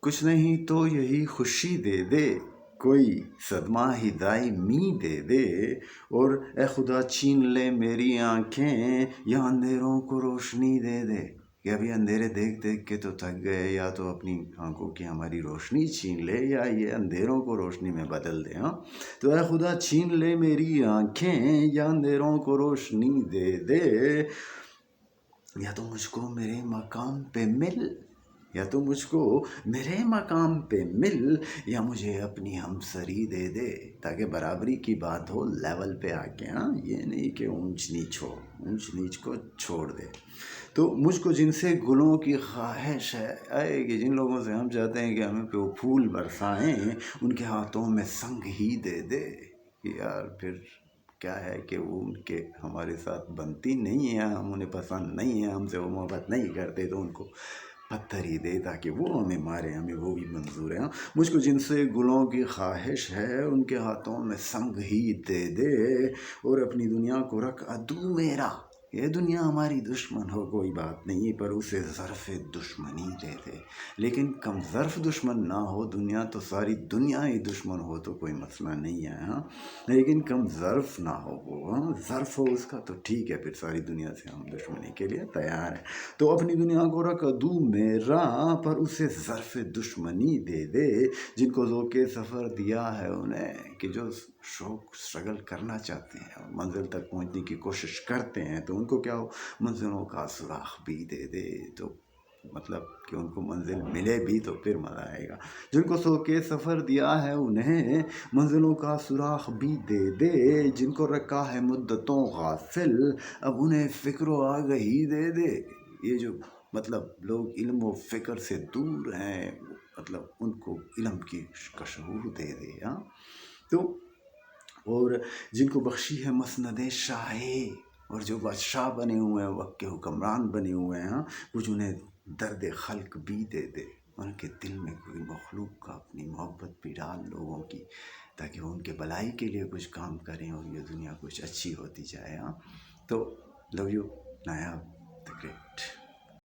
کچھ نہیں تو یہی خوشی دے دے، کوئی صدمہ ہی دائمی دے دے، اور اے خدا چھین لے میری آنکھیں یا اندھیروں کو روشنی دے دے، کہ ابھی اندھیرے دیکھ دیکھ کے تو تھک گئے، یا تو اپنی آنکھوں کی ہماری روشنی چھین لے یا یہ اندھیروں کو روشنی میں بدل دے۔ ہاں تو اے خدا چھین لے میری آنکھیں یا اندھیروں کو روشنی دے دے، یا تو مجھ کو میرے مقام پہ مل، یا تو مجھ کو میرے مقام پہ مل، یا مجھے اپنی ہمسری دے دے، تاکہ برابری کی بات ہو لیول پہ آ کے۔ ہاں یہ نہیں کہ اونچ نیچ ہو، اونچ نیچ کو چھوڑ دے۔ تو مجھ کو جن سے گلوں کی خواہش ہے کہ جن لوگوں سے ہم چاہتے ہیں کہ ہمیں پہ وہ پھول برسائیں، ان کے ہاتھوں میں سنگ ہی دے دے، کہ یار پھر کیا ہے کہ وہ ان کے ہمارے ساتھ بنتی نہیں ہیں، ہم انہیں پسند نہیں ہیں، ہم سے وہ محبت نہیں کرتے، تو ان کو پتھر ہی دے تاکہ وہ ہمیں مارے، ہمیں وہ بھی منظور ہے۔ مجھ کو جن سے گلوں کی خواہش ہے، ان کے ہاتھوں میں سنگ ہی دے دے، اور اپنی دنیا کو رکھ عدو میرا، یہ دنیا ہماری دشمن ہو کوئی بات نہیں، پر اسے ظرف دشمنی دے دے، لیکن کم ظرف دشمن نہ ہو دنیا، تو ساری دنیا ہی دشمن ہو تو کوئی مسئلہ نہیں ہے۔ ہاں لیکن کم ظرف نہ ہو وہ، ہاں ظرف ہو اس کا تو ٹھیک ہے، پھر ساری دنیا سے ہم دشمنی کے لیے تیار ہیں۔ تو اپنی دنیا کو رکھ عدو میرا، پر اسے ظرف دشمنی دے دے، جن کو ذوق سفر دیا ہے انہیں، کہ جو شوق اسٹرگل کرنا چاہتے ہیں اور منزل تک پہنچنے کی کوشش کرتے ہیں، تو ان کو کیا ہو منزلوں کا سراغ بھی دے دے، تو مطلب کہ ان کو منزل ملے بھی تو پھر مزہ آئے گا۔ جن کو ذوق سفر دیا ہے انہیں منزلوں کا سراغ بھی دے دے، جن کو رکھا ہے مدتوں غافل اب انہیں فکر و آگہی دے دے۔ یہ جو مطلب لوگ علم و فکر سے دور ہیں، مطلب ان کو علم کا شعور دے دے۔ ہاں تو اور جن کو بخشی ہے مسند شاہی، اور جو بادشاہ بنے ہوئے ہیں، وقت کے حکمران بنے ہوئے ہیں، کچھ انہیں درد خلق بھی دے دے، ان کے دل میں کوئی مخلوق کا اپنی محبت بھی ڈال لوگوں کی، تاکہ وہ ان کے بھلائی کے لیے کچھ کام کریں اور یہ دنیا کچھ اچھی ہوتی جائے۔ ہاں تو لو یو نایاب دی گریٹ۔